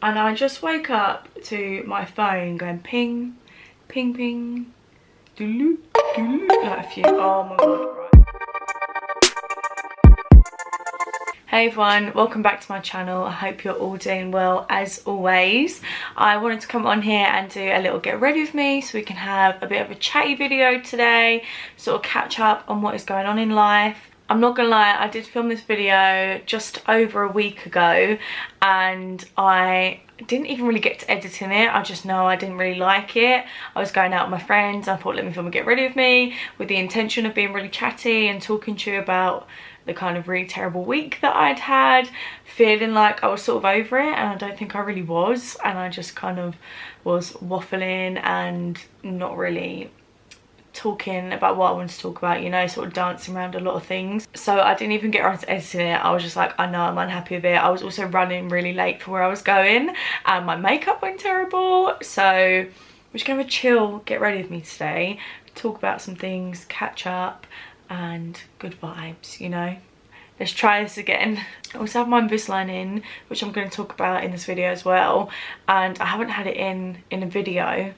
and I just woke up to my phone going ping, ping, ping, doo-loo, doo-loo, like a few. Oh my god, right. Hey everyone, welcome back to my channel. I hope you're all doing well as always. I wanted to come on here and do a little get ready with me so we can have a bit of a chatty video today, sort of catch up on what is going on in life. I'm not gonna lie, I did film this video just over a week ago and I didn't even really get to editing it. I just know I didn't really like it. I was going out with my friends. I thought, let me film a get ready with me with the intention of being really chatty and talking to you about the kind of really terrible week that I'd had, feeling like I was sort of over it, and I don't think I really was, and I just kind of was waffling and not really talking about what I wanted to talk about, you know, sort of dancing around a lot of things. So I didn't even get around to editing it. I was just like, I know I'm unhappy with it. I was also running really late for where I was going and my makeup went terrible. So we're just gonna have a chill get ready with me today, talk about some things, catch up, and good vibes, you know. Let's try this again. I also have my Invisalign in, which I'm going to talk about in this video as well, and I haven't had it in a video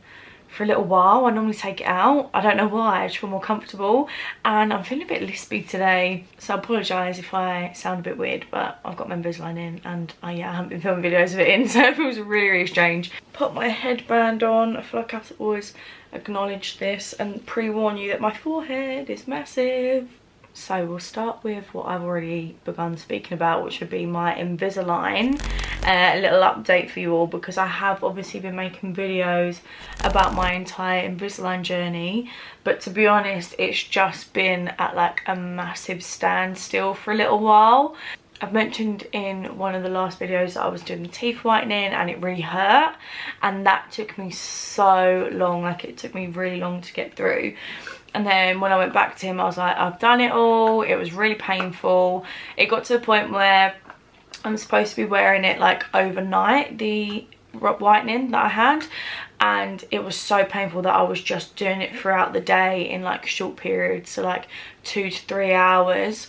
for a little while. I normally take it out. I don't know why, I just feel more comfortable, and I'm feeling a bit lispy today, so I apologise if I sound a bit weird, but I've got my Invisalign in and I haven't been filming videos of it in, so it feels really strange. Put my headband on. I feel like I have to always acknowledge this and pre-warn you that my forehead is massive. So we'll start with what I've already begun speaking about, which would be my Invisalign. A little update for you all, because I have obviously been making videos about my entire Invisalign journey, but to be honest, it's just been at like a massive standstill for a little while. I've mentioned in one of the last videos that I was doing the teeth whitening and it really hurt, and that took me so long, like it took me really long to get through. And then when I went back to him, I was like, I've done it all. It was really painful. It got to the point where I'm supposed to be wearing it like overnight, the whitening that I had, and it was so painful that I was just doing it throughout the day in like short periods, so like 2 to 3 hours.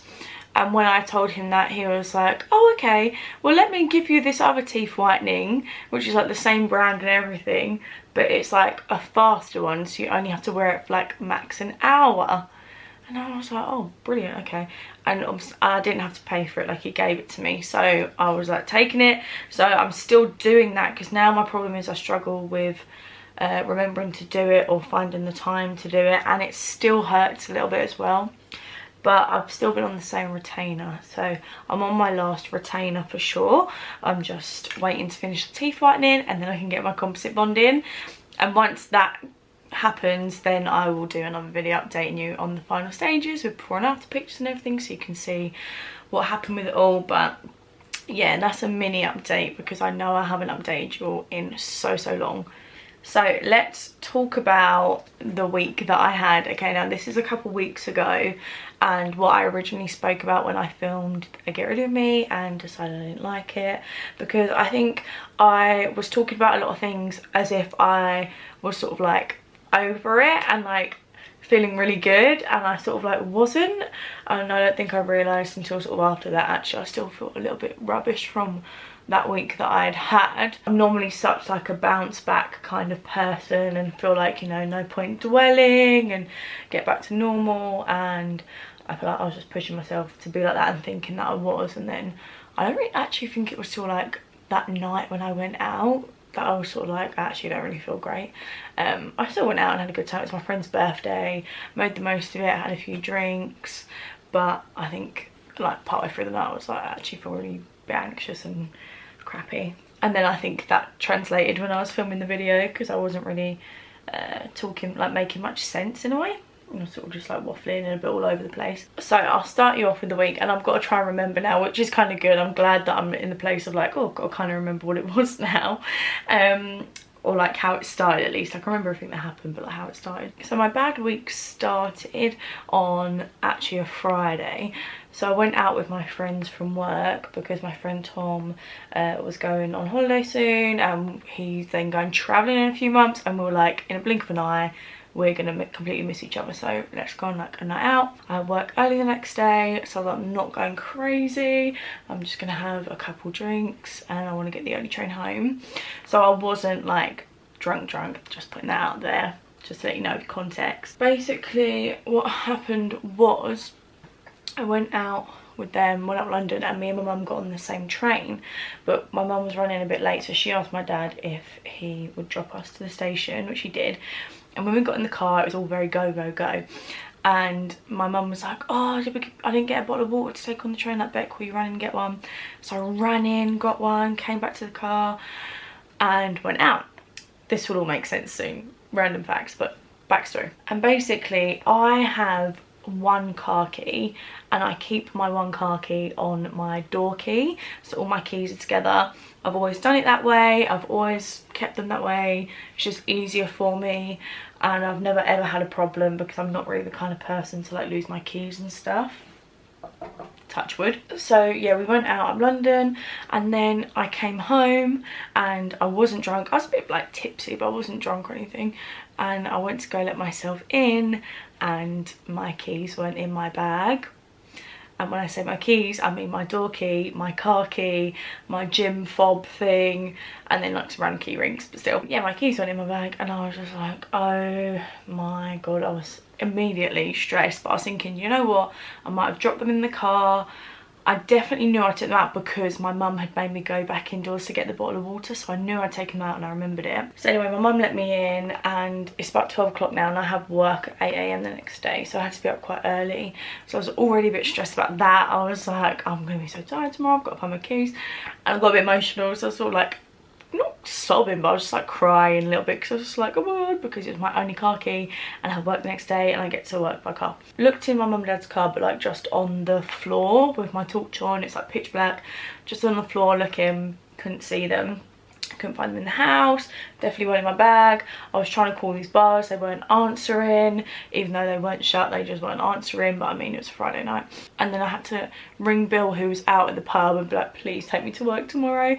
And when I told him that, he was like, oh okay, well let me give you this other teeth whitening, which is like the same brand and everything, but it's like a faster one, so you only have to wear it for like max an hour. And I was like, oh brilliant, okay. And I didn't have to pay for it, like he gave it to me, so I was like taking it. So I'm still doing that, because now my problem is I struggle with remembering to do it or finding the time to do it, and it still hurts a little bit as well. But I've still been on the same retainer, so I'm on my last retainer for sure. I'm just waiting to finish the teeth whitening and then I can get my composite bond in, and once that happens then I will do another video updating you on the final stages with before and after pictures and everything, so you can see what happened with it all. But yeah, that's a mini update because I know I haven't updated you all in so long. So let's talk about the week that I had. Okay, now this is a couple weeks ago, and what I originally spoke about when I filmed a Get Rid of Me and decided I didn't like it, because I think I was talking about a lot of things as if I was sort of like over it and like feeling really good, and I sort of like wasn't. And I don't think I realised until sort of after that actually I still felt a little bit rubbish from that week that I'd had. I'm normally such like a bounce back kind of person and feel like, you know, no point dwelling and get back to normal, and I feel like I was just pushing myself to be like that and thinking that I was. And then I don't really actually think it was till like that night when I went out that I was sort of like, I actually don't really feel great. I still went out and had a good time. It was my friend's birthday, made the most of it, had a few drinks, but I think like partway through the night I was like, I actually feel really a bit anxious and crappy. And then I think that translated when I was filming the video, because I wasn't really talking, like making much sense in a way. I was sort of just like waffling and a bit all over the place. So I'll start you off with the week, and I've got to try and remember now, which is kind of good. I'm glad that I'm in the place of like, oh, I've got to kind of remember what it was now. Or like how it started at least. I can remember everything that happened, but like how it started. So my bad week started on actually a Friday. So I went out with my friends from work because my friend Tom was going on holiday soon, and he's then going travelling in a few months, and we were like, in a blink of an eye, we're gonna completely miss each other, so let's go on like a night out. I work early the next day, so I'm not going crazy. I'm just gonna have a couple drinks and I want to get the early train home. So I wasn't like drunk, just putting that out there just to let you know the context. Basically what happened was I went out with them, went up London, and me and my mum got on the same train, but my mum was running a bit late, so she asked my dad if he would drop us to the station, which he did. And when we got in the car, it was all very go, and my mum was like, oh, I didn't get a bottle of water to take on the train, like, Beck, will you run and get one? So I ran in, got one, came back to the car and went out. This will all make sense soon, random facts, but backstory. And basically I have one car key, and I keep my one car key on my door key, so all my keys are together. I've always done it that way, I've always kept them that way. It's just easier for me, and I've never ever had a problem because I'm not really the kind of person to like lose my keys and stuff, touch wood. So yeah, we went out of London, and then I came home and I wasn't drunk. I was a bit like tipsy, but I wasn't drunk or anything, and I went to go let myself in and my keys weren't in my bag. And when I say my keys, I mean my door key, my car key, my gym fob thing, and then like some random key rings, but still. Yeah, my keys weren't in my bag, and I was just like, oh my god. I was immediately stressed, but I was thinking, you know what, I might have dropped them in the car. I definitely knew I took them out because my mum had made me go back indoors to get the bottle of water, so I knew I'd taken them out and I remembered it. So anyway, my mum let me in, and it's about 12 o'clock now, and I have work at 8 AM the next day, so I had to be up quite early. So I was already a bit stressed about that. I was like, I'm gonna be so tired tomorrow, I've got to find my keys. And I got a bit emotional, so I was sort of like, not sobbing, but I was just like crying a little bit because I was just like, oh my god, because it was my only car key and I have work the next day and I get to work by car. Looked in my mum and dad's car, but like just on the floor with my torch on. It's like pitch black, just on the floor looking, couldn't see them. Couldn't find them in the house, definitely weren't in my bag. I was trying to call these bars, they weren't answering, even though they weren't shut, they just weren't answering. But I mean, it was Friday night. And then I had to ring Bill, who was out at the pub, and be like, please take me to work tomorrow.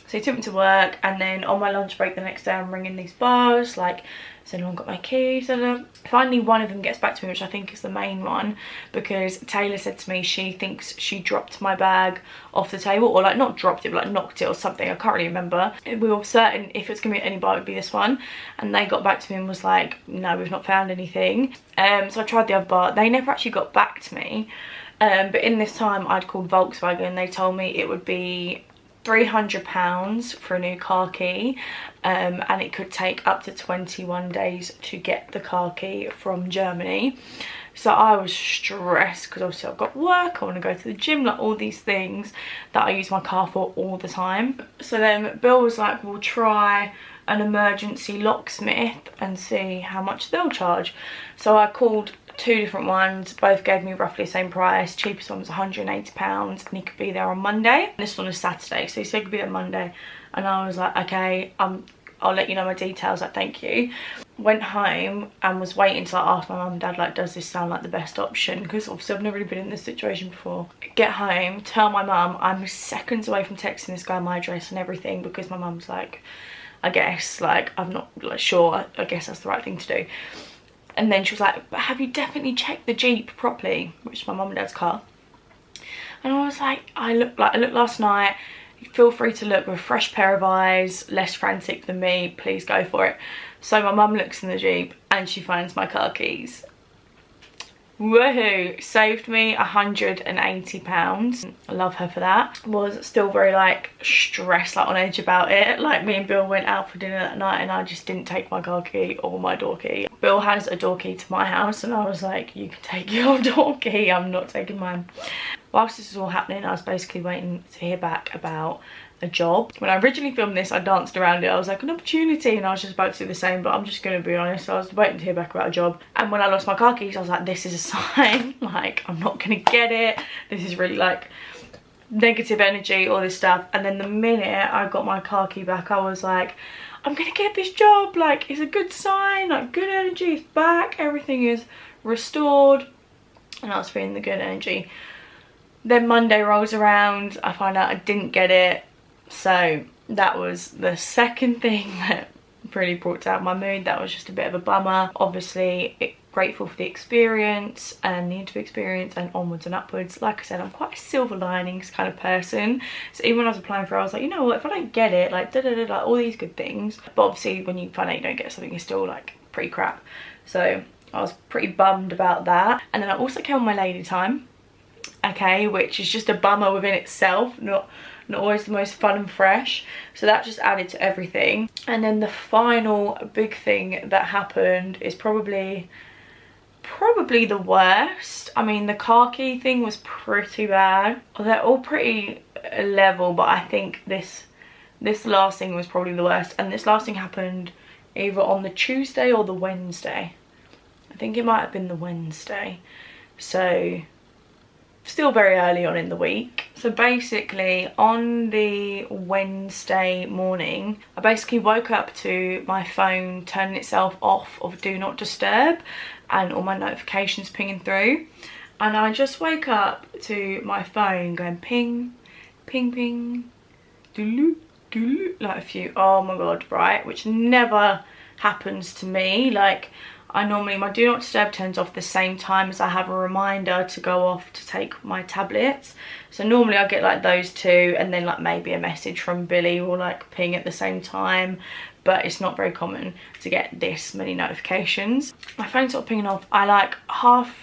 So he took me to work, and then on my lunch break the next day I'm ringing these bars like, has anyone got my keys? And finally one of them gets back to me, which I think is the main one, because Taylor said to me she thinks she dropped my bag off the table, or like not dropped it but like knocked it or something. I can't really remember. We were certain if it's gonna be any bar it would be this one, and they got back to me and was like, no, we've not found anything. So I tried the other bar, they never actually got back to me, but in this time I'd called Volkswagen and they told me it would be £300 for a new car key, and it could take up to 21 days to get the car key from Germany. So I was stressed because obviously I've got work, I want to go to the gym, like all these things that I use my car for all the time. So then Bill was like, we'll try an emergency locksmith and see how much they'll charge. So I called two different ones, both gave me roughly the same price. Cheapest one was £180 and he could be there on Monday. This one was Saturday, so he said he could be there Monday, and I was like, okay, I'll let you know my details, like, thank you. Went home and was waiting till I asked my mum and dad, like, does this sound like the best option, because obviously I've never really been in this situation before. Get home, tell my mum I'm seconds away from texting this guy my address and everything, because my mum's like, I guess, like, I'm not like sure, I guess that's the right thing to do. And then she was like, but have you definitely checked the Jeep properly, which is my mum and dad's car? And I was like, I looked last night. Feel free to look with a fresh pair of eyes, less frantic than me, please go for it. So my mum looks in the Jeep and she finds my car keys. Woohoo, saved me £180. I love her for that. Was still very like stressed, like on edge about it. Like me and Bill went out for dinner that night and I just didn't take my car key or my door key. Bill has a door key to my house and I was like, you can take your door key, I'm not taking mine. Whilst this was all happening, I was basically waiting to hear back about a job. When I originally filmed this, I danced around it. I was like, an opportunity, and I was just about to do the same, but I'm just gonna be honest, I was waiting to hear back about a job. And when I lost my car keys, I was like, this is a sign, like, I'm not gonna get it. This is really like negative energy, all this stuff. And then the minute I got my car key back, I was like, I'm gonna get this job, like, it's a good sign, like, good energy is back, everything is restored, and I was feeling the good energy. Then Monday rolls around, I find out I didn't get it. So that was the second thing that really brought down my mood. That was just a bit of a bummer. Obviously grateful for the experience and the interview experience and onwards and upwards. Like I said, I'm quite a silver linings kind of person, so even when I was applying for it, I was like, you know what, if I don't get it, like like all these good things, but obviously when you find out you don't get something, it's still like pretty crap. So I was pretty bummed about that. And then I also came on my lady time, okay, which is just a bummer within itself, not always the most fun and fresh, so that just added to everything. And then the final big thing that happened is probably the worst. I mean, the car key thing was pretty bad. They're all pretty level, but I think this last thing was probably the worst. And this last thing happened either on the Tuesday or the Wednesday. I think it might have been the Wednesday, so still very early on in the week. So basically on the Wednesday morning, I basically woke up to my phone turning itself off of do not disturb and all my notifications pinging through, and I just wake up to my phone going ping ping ping doo doo, like a few, oh my god, right, which never happens to me. Like, I normally, my do not disturb turns off the same time as I have a reminder to go off to take my tablets. So normally I get like those two, and then like maybe a message from Billy will like ping at the same time, but it's not very common to get this many notifications. My phone's sort of pinging off. I like half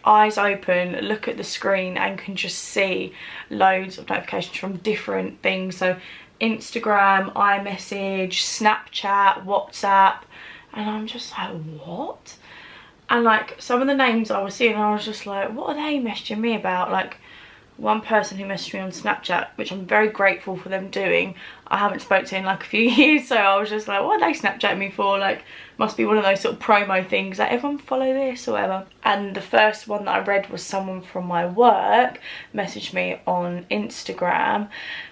eyes open, look at the screen and can just see loads of notifications from different things. So Instagram, iMessage, Snapchat, WhatsApp. And I'm just like, what? And like some of the names I was seeing, I was just like, what are they messaging me about? Like one person who messaged me on Snapchat, which I'm very grateful for them doing. I haven't spoken to in like a few years, so I was just like, what are they Snapchatting me for? Like, must be one of those sort of promo things, like everyone follow this or whatever. And the first one that I read was someone from my work messaged me on Instagram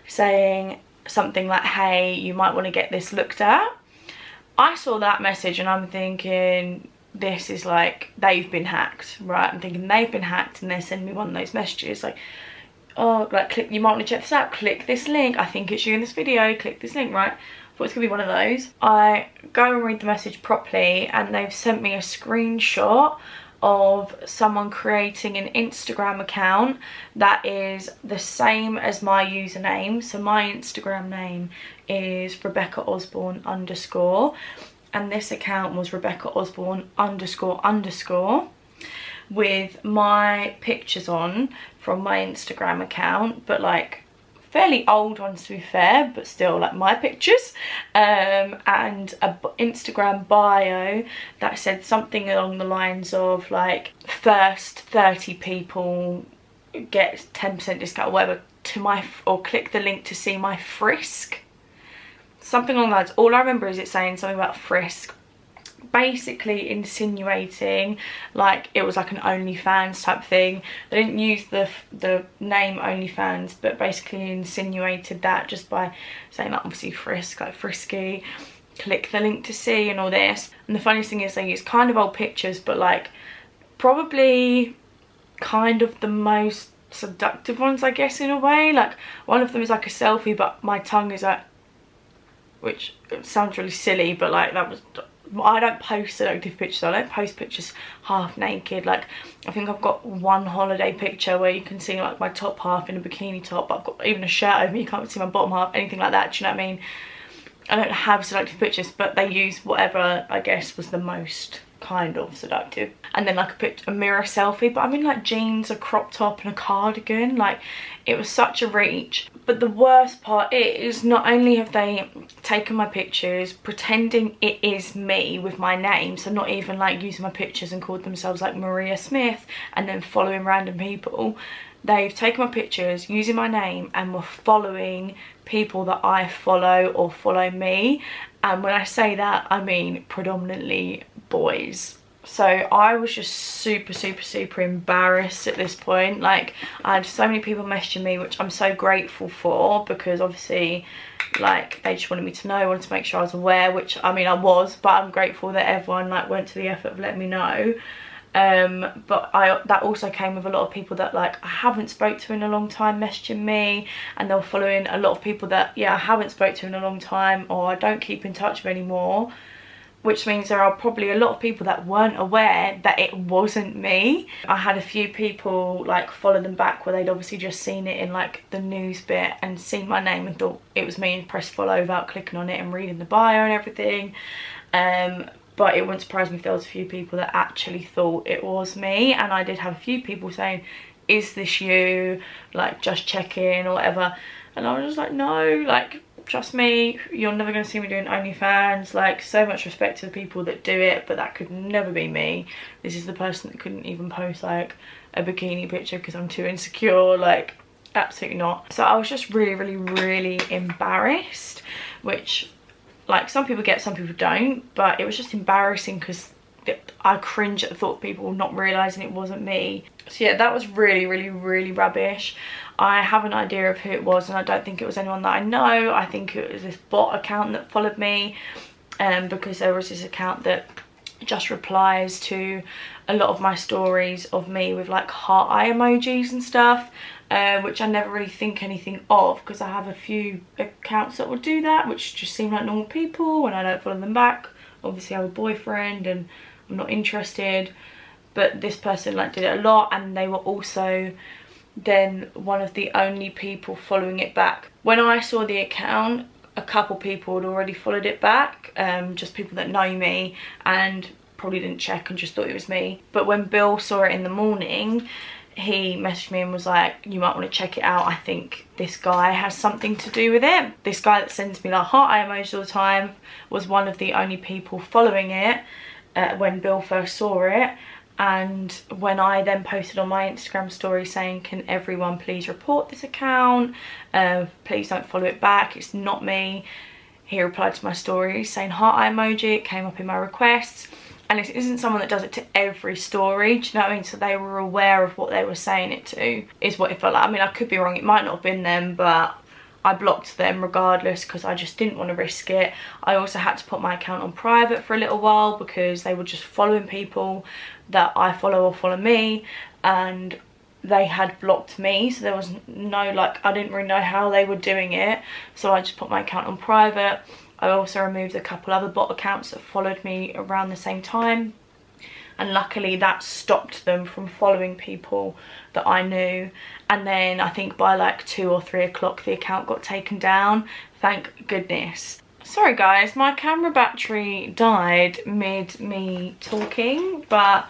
saying something like, hey, you might want to get this looked at. I saw that message and I'm thinking, this is like, they've been hacked, right? I'm thinking they've been hacked and they're sending me one of those messages like, oh, like, click, you might want to check this out, click this link, I think it's you in this video, click this link, right? I thought it's gonna be one of those. I go and read the message properly and they've sent me a screenshot of someone creating an Instagram account that is the same as my username. So my Instagram name is Rebecca Osborne _ and this account was Rebecca Osborne _ with my pictures on from my Instagram account, but like fairly old ones to be fair, but still like my pictures, and a Instagram bio that said something along the lines of like, first 30 people get 10% discount or whatever to my, or click the link to see my frisk, something along those lines. All I remember is it saying something about frisk, basically insinuating like it was like an OnlyFans type thing. They didn't use the name OnlyFans, but basically insinuated that just by saying like, obviously frisk, like frisky, click the link to see and all this. And the funniest thing is they use kind of old pictures, but like probably kind of the most seductive ones, I guess, in a way. Like one of them is like a selfie but my tongue is like, which sounds really silly, but like that was, I don't post seductive pictures. I don't post pictures half naked. Like I think I've got one holiday picture where you can see like my top half in a bikini top, but I've got even a shirt over me, you can't see my bottom half, anything like that. Do you know what I mean? I don't have seductive pictures, but they use whatever I guess was the most kind of seductive. And then like a mirror selfie, but I'm in like jeans, a crop top and a cardigan. Like it was such a reach. But the worst part is, not only have they taken my pictures pretending it is me with my name, so not even like using my pictures and called themselves like Maria Smith and then following random people, they've taken my pictures using my name and were following people that I follow or follow me. And when I say that, I mean predominantly boys. So I was just super embarrassed at this point. Like I had so many people messaging me, which I'm so grateful for, because obviously like they just wanted me to know, wanted to make sure I was aware, which I mean I was, but I'm grateful that everyone like went to the effort of letting me know. But that also came with a lot of people that like I haven't spoke to in a long time messaging me, and they were following a lot of people that I haven't spoke to in a long time, or I don't keep in touch with anymore, which means there are probably a lot of people that weren't aware that it wasn't me. I had a few people like follow them back where they'd obviously just seen it in like the news bit and seen my name and thought it was me and pressed follow without clicking on it and reading the bio and everything. But it wouldn't surprise me if there was a few people that actually thought it was me. And I did have a few people saying, is this you? Like, just check in or whatever. And I was just like, no, like, trust me, you're never going to see me doing OnlyFans. Like, so much respect to the people that do it, but that could never be me. This is the person that couldn't even post like a bikini picture because I'm too insecure. Like, absolutely not. So I was just really embarrassed, which like some people get, some people don't, but it was just embarrassing because I cringe at the thought of people not realising it wasn't me. So yeah, that was really rubbish. I have an idea of who it was, and I don't think it was anyone that I know. I think it was this bot account that followed me, because there was this account that just replies to a lot of my stories of me with like heart eye emojis and stuff, which I never really think anything of because I have a few accounts that will do that, which just seem like normal people, and I don't follow them back. Obviously I have a boyfriend and I'm not interested, but this person like did it a lot, and they were also then one of the only people following it back. When I saw the account, a couple people had already followed it back, just people that know me and probably didn't check and just thought it was me. But when Bill saw it in the morning, he messaged me and was like, you might want to check it out, I think this guy has something to do with it. This guy that sends me like heart eye emojis all the time was one of the only people following it when Bill first saw it. And when I then posted on my Instagram story saying, can everyone please report this account, please don't follow it back, it's not me, he replied to my story saying heart eye emoji. It came up in my requests, and it isn't someone that does it to every story, do you know what I mean? So they were aware of what they were saying it to, is what it felt like. I mean, I could be wrong, it might not have been them, but I blocked them regardless because I just didn't want to risk it. I also had to put my account on private for a little while because they were just following people that I follow or follow me, and they had blocked me, so there was no, like, I didn't really know how they were doing it, so I just put my account on private. I also removed a couple other bot accounts that followed me around the same time, and luckily that stopped them from following people that I knew. And then I think by like 2 or 3 o'clock the account got taken down, thank goodness. Sorry guys, my camera battery died mid me talking, but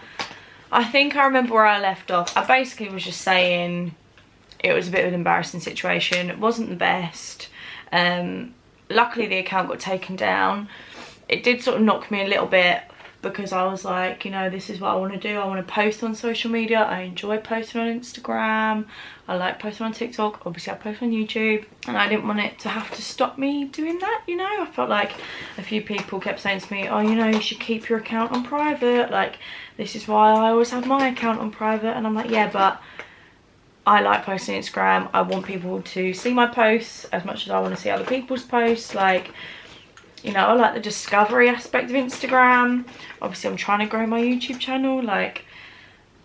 I think I remember where I left off. I basically was just saying it was a bit of an embarrassing situation. It wasn't the best. Luckily the account got taken down. It did sort of knock me a little bit because I was like, you know, this is what I want to do. I want to post on social media. I enjoy posting on Instagram. I like posting on TikTok. Obviously I post on YouTube, and I didn't want it to have to stop me doing that, you know. I felt like a few people kept saying to me, oh, you know, you should keep your account on private. Like, this is why I always have my account on private. And I'm like, yeah, but I like posting on Instagram. I want people to see my posts as much as I want to see other people's posts. Like, you know, I like the discovery aspect of Instagram. Obviously I'm trying to grow my YouTube channel. Like,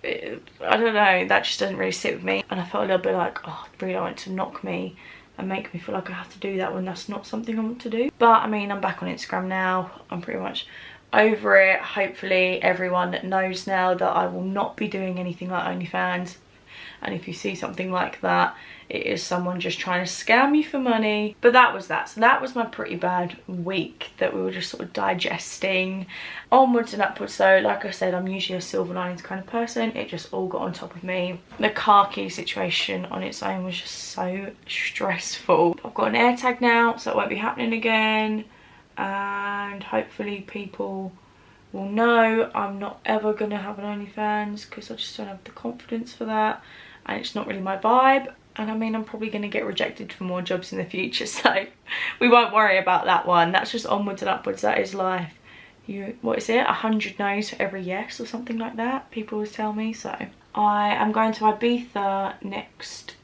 I don't know, that just doesn't really sit with me. And I felt a little bit like, oh, really, I want to knock me and make me feel like I have to do that when that's not something I want to do. But I mean, I'm back on Instagram now. I'm pretty much over it. Hopefully everyone knows now that I will not be doing anything like OnlyFans. And if you see something like that, it is someone just trying to scam you for money. But that was that. So that was my pretty bad week that we were just sort of digesting. Onwards and upwards. So like I said, I'm usually a silver linings kind of person. It just all got on top of me. The car key situation on its own was just so stressful. I've got an AirTag now, so it won't be happening again. And hopefully people will know I'm not ever gonna have an OnlyFans because I just don't have the confidence for that, and it's not really my vibe. And I mean, I'm probably gonna get rejected for more jobs in the future, so we won't worry about that one. That's just onwards and upwards. That is life. What is it, 100 no's for every yes or something like that, people always tell me. So I am going to Ibiza next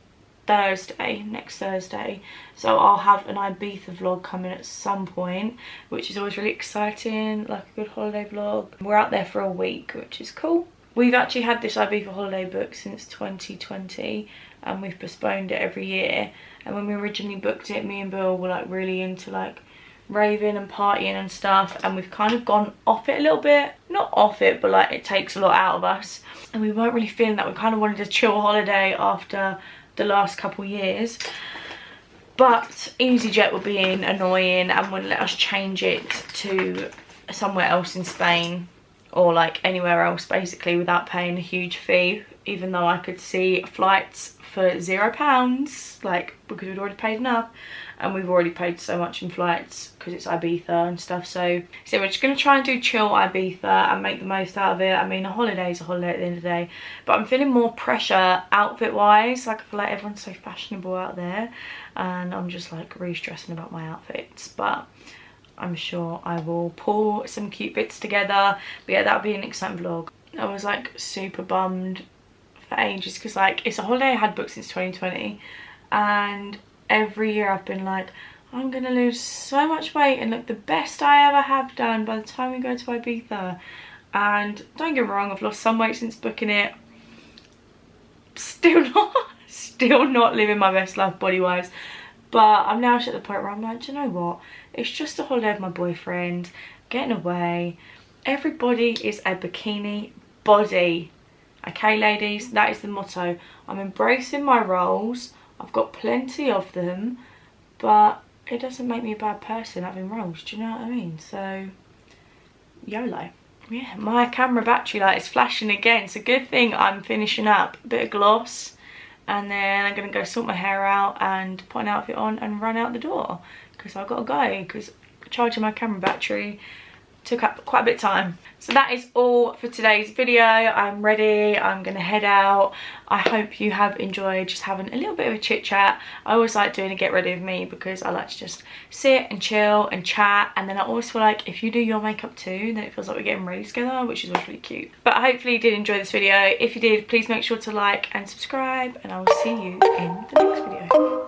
Thursday, so I'll have an Ibiza vlog coming at some point, which is always really exciting, like a good holiday vlog. We're out there for a week, which is cool. We've actually had this Ibiza holiday booked since 2020 and we've postponed it every year. And when we originally booked it, me and Bill were like really into like raving and partying and stuff, and we've kind of gone off it a little bit. Not off it, but like it takes a lot out of us, and we weren't really feeling that. We kind of wanted a chill holiday after the last couple years, but EasyJet were being annoying and wouldn't let us change it to somewhere else in Spain or like anywhere else basically without paying a huge fee, even though I could see flights for £0, like, because we'd already paid enough, and we've already paid so much in flights because it's Ibiza and stuff. So we're just going to try and do chill Ibiza and make the most out of it. I mean, a holiday is a holiday at the end of the day, but I'm feeling more pressure outfit wise. Like, I feel like everyone's so fashionable out there and I'm just like really stressing about my outfits, but I'm sure I will pull some cute bits together. But yeah, that'll be an exciting vlog. I was like super bummed for ages because like it's a holiday I had booked since 2020, and every year I've been like, I'm gonna lose so much weight and look the best I ever have done by the time we go to Ibiza. And don't get me wrong, I've lost some weight since booking it. Still not living my best life body wise, but I'm now at the point where I'm like, do you know what, it's just a holiday with my boyfriend, getting away. Everybody is a bikini body. Okay ladies, that is the motto. I'm embracing my rolls. I've got plenty of them, but it doesn't make me a bad person having rolls, do you know what I mean? So, YOLO. Yeah, my camera battery light is flashing again. It's a good thing I'm finishing up. A bit of gloss, and then I'm going to go sort my hair out and put an outfit on and run out the door, because I've got to go, because charging my camera battery took up quite a bit of time. So that is all for today's video. I'm ready, I'm gonna head out. I hope you have enjoyed just having a little bit of a chit chat. I always like doing a get ready with me because I like to just sit and chill and chat, and then I always feel like if you do your makeup too, then it feels like we're getting ready together, which is always really cute. But hopefully you did enjoy this video. If you did, please make sure to like and subscribe, and I will see you in the next video.